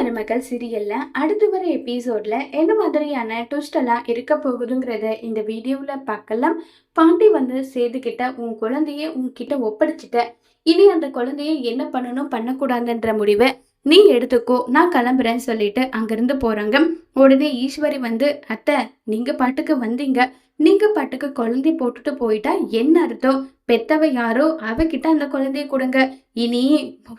மருமகள் சீரியல்ல அடுத்து வர எபிசோட்ல என்ன மாதிரியான ட்விஸ்ட் எல்லாம் இருக்க போகுதுங்கிறத இந்த வீடியோல பார்க்கலாம். பாண்டி வந்து சேதுகிட்ட உன் குழந்தைய உன்கிட்ட ஒப்படைச்சிட்ட, இனி அந்த குழந்தைய என்ன பண்ணணும் பண்ணக்கூடாதுன்ற முடிவை நீ எடுத்துக்கோ, நான் கிளம்புறேன்னு சொல்லிட்டு அங்கிருந்து போறாங்க. உடனே ஈஸ்வரி வந்து, அத்தை நீங்க பாட்டுக்கு வந்தீங்க, நீங்க பாட்டுக்கு குழந்தை போட்டுட்டு போயிட்டா என்ன அர்த்தம்? பெத்தவ யாரோ அவகிட்ட அந்த குழந்தைய கொடுங்க, இனி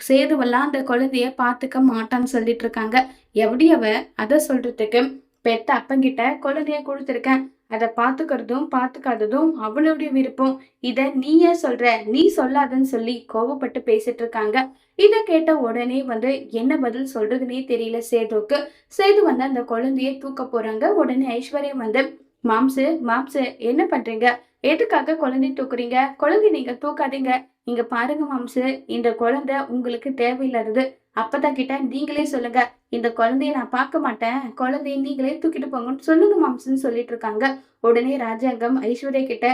சேதுவெல்லாம் அந்த குழந்தைய பாத்துக்க மாட்டான்னு சொல்லிட்டு இருக்காங்க. எப்படி அவ அத சொல்றதுக்கு, பெத்த அப்பங்கிட்ட குழந்தைய கொடுத்துருக்கேன், அதை பாத்துக்கிறதும் பாத்துக்காததும் அவளுடைய விருப்பம், இத நீ ஏன் சொல்ற, நீ சொல்லாதன்னு சொல்லி கோவப்பட்டு பேசிட்டு இருக்காங்க. இத கேட்ட உடனே வந்து என்ன பதில் சொல்றதுன்னே தெரியல சேதுக்கு. சேது வந்து அந்த குழந்தைய தூக்க போறாங்க. உடனே ஐஸ்வர்யா வந்து, மாம்சு மாம்சு என்ன பண்றீங்க, எதுக்காக குழந்தை தூக்குறீங்க, குழந்தை நீங்க தூக்காதீங்க, இங்க பாருங்க மாம்சு, இந்த குழந்தை உங்களுக்கு தேவையில்லாதது, அப்பதான் கிட்ட நீங்களே சொல்லுங்க, இந்த குழந்தைய நான் பார்க்க மாட்டேன், குழந்தைய நீங்களே தூக்கிட்டு போங்கன்னு சொல்லுங்க மாம்சுன்னு சொல்லிட்டு இருக்காங்க. உடனே ராஜாங்கம் ஐஸ்வர்யா கிட்ட,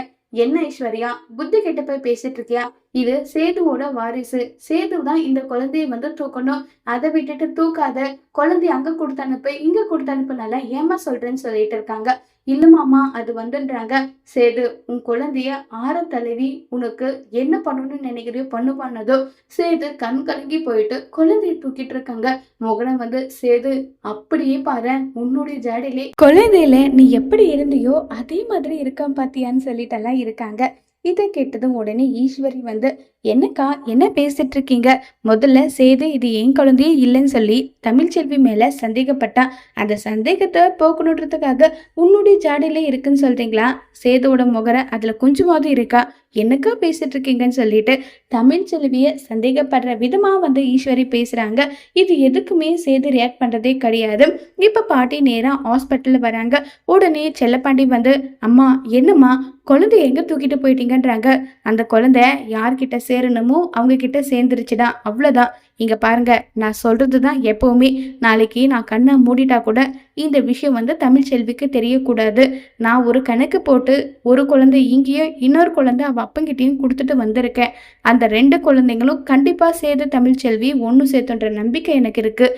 என்ன ஐஸ்வர்யா புத்தி கிட்ட போய் பேசிட்டு இருக்கியா, இது சேதுவோட வாரிசு, சேது தான் இந்த குழந்தைய வந்து தூக்கணும், அதை விட்டுட்டு தூக்காத, குழந்தைய அங்க கொடுத்து அனுப்பு இங்க கொடுத்து அனுப்புனால ஏமா சொல்றேன்னு சொல்லிட்டு இருக்காங்க. இல்ல மாமா அது வந்துன்றாங்க. சேது உன் குழந்தைய ஆற தழுவி உனக்கு என்ன பண்ணணும்னு நினைக்கிறியோ பண்ணதோ. சேது கண் கலங்கி போயிட்டு குழந்தைய தூக்கிட்டு இருக்காங்க. மோகனம் வந்து, சேது அப்படியே பாரு, உன்னுடைய ஜாடையிலே குழந்தையில நீ எப்படி இருந்தியோ அதே மாதிரி இருக்கான் பாத்தியான்னு சொல்லிட்டு எல்லாம் இருக்காங்க. இதை கேட்டதும் உடனே ஈஸ்வரி வந்து, என்னக்கா என்ன பேசிட்டு இருக்கீங்க, முதல்ல சேது இது என் குழந்தையே இல்லைன்னு சொல்லி தமிழ்ச்செல்வி மேல சந்தேகப்பட்டா, அந்த சந்தேகத்தை போக்கணுன்றதுக்காக உன்னுடைய ஜாடியில இருக்குன்னு சொல்றீங்களா, சேதுவோட முகரை அதுல கொஞ்சமாவது இருக்கா, என்னக்கா பேசிட்டு இருக்கீங்கன்னு சொல்லிட்டு தமிழ்ச்செல்விய சந்தேகப்படுற விதமா வந்து ஈஸ்வரி பேசுறாங்க. இது எதுக்குமே சேது ரியாக்ட் பண்றதே கிடையாது. இப்ப பாட்டி நேரா ஹாஸ்பிட்டல் வராங்க. உடனே செல்லப்பாண்டி வந்து, அம்மா என்னம்மா குழந்தை எங்க தூக்கிட்டு போயிட்டீங்கன்றாங்க, அந்த குழந்தை யார்கிட்ட சேரணுமோ அவங்க கிட்ட சேர்ந்துருச்சுடா, அவ்வளவுதான், இங்க பாருங்க நான் சொல்றதுதான் எப்பவுமே, நாளைக்கு நான் கண்ணை மூடிட்டா கூட இந்த விஷயம் வந்து தமிழ்ச்செல்விக்கு தெரியக்கூடாது, நான் ஒரு கணக்கு போட்டு ஒரு குழந்தை இங்கேயும் இன்னொரு குழந்தை அவ அப்பங்கிட்டையும் கொடுத்துட்டு வந்திருக்கேன், அந்த 2 குழந்தைங்களும் கண்டிப்பா சேர்ந்து தமிழ்ச்செல்வி ஒன்று சேர்த்துன்ற நம்பிக்கை எனக்கு இருக்கு,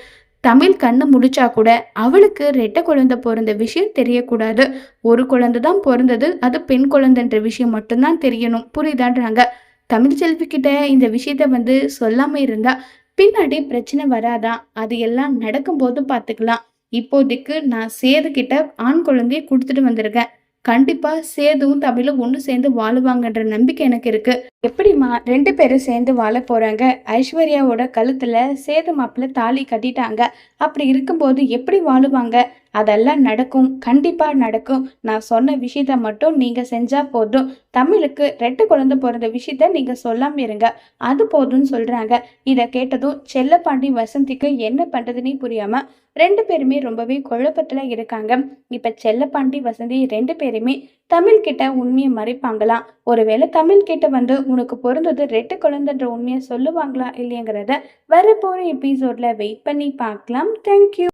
தமிழ் கண்ணு முடிச்சா கூட அவளுக்கு 2 குழந்தை பிறந்த விஷயம் தெரியக்கூடாது, ஒரு குழந்தை தான் பிறந்தது, அது பெண் குழந்தைன்ற விஷயம் மட்டும்தான் தெரியணும், புரியுதான்றாங்க. தமிழ்ச்செல்வி கிட்ட இந்த விஷயத்த வந்து சொல்லாம இருந்தா பின்னாடி பிரச்சனை வராதான், அது எல்லாம் நடக்கும்போது பார்த்துக்கலாம், இப்போதைக்கு நான் சேது கிட்ட ஆண் குழந்தைய கொடுத்துட்டு வந்திருக்கேன், கண்டிப்பா சேதுவும் தமிழும் ஒன்று சேர்ந்து வாழுவாங்கன்ற நம்பிக்கை எனக்கு இருக்கு. எப்படிம்மா 2 பேரும் சேர்ந்து வாழ போறாங்க, ஐஸ்வர்யாவோட கழுத்துல சேது மாப்பிள்ள தாலி கட்டிட்டாங்க, அப்படி இருக்கும்போது எப்படி வாழுவாங்க, அதெல்லாம் நடக்கும், கண்டிப்பா நடக்கும், நான் சொன்ன விஷயத்த மட்டும் நீங்க செஞ்சா போதும், தமிழுக்கு 2 குழந்தை பிறந்த விஷயத்த நீங்க சொல்லாம இருங்க, அது போதும்னு சொல்றாங்க. இதை கேட்டதும் செல்லப்பாண்டி வசந்திக்கு என்ன பண்றதுன்னே புரியாம 2 பேருமே ரொம்பவே குழப்பத்துல இருக்காங்க. இப்ப செல்லப்பாண்டி வசந்தி 2 பேருமே தமிழ் கிட்ட உண்மையை மறைப்பாங்களாம், ஒருவேளை தமிழ் கிட்ட வந்து உனக்கு பிறந்தது 2 குழந்தைன்ற உண்மையை சொல்லுவாங்களா இல்லையங்கிறத வரப்போற எபிசோட்ல வெயிட் பண்ணி பார்க்கலாம். தேங்க்யூ.